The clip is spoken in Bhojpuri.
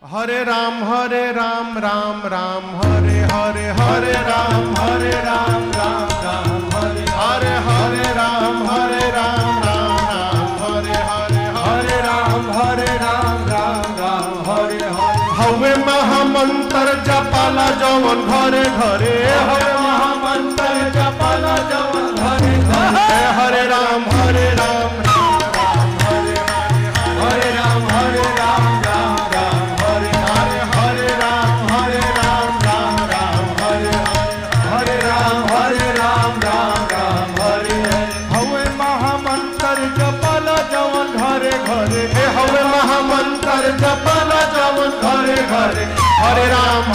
हरे राम राम राम हरे हरे हरे राम राम राम हरे हरे हरे राम राम हरे हरे हरे राम राम हरे हरे हवे महामंत्र जपाला जवन घरे घरे हवे महामंत्र जपाला जवन घरे घरे हरे राम जपल जवन घरे घरे हरे राम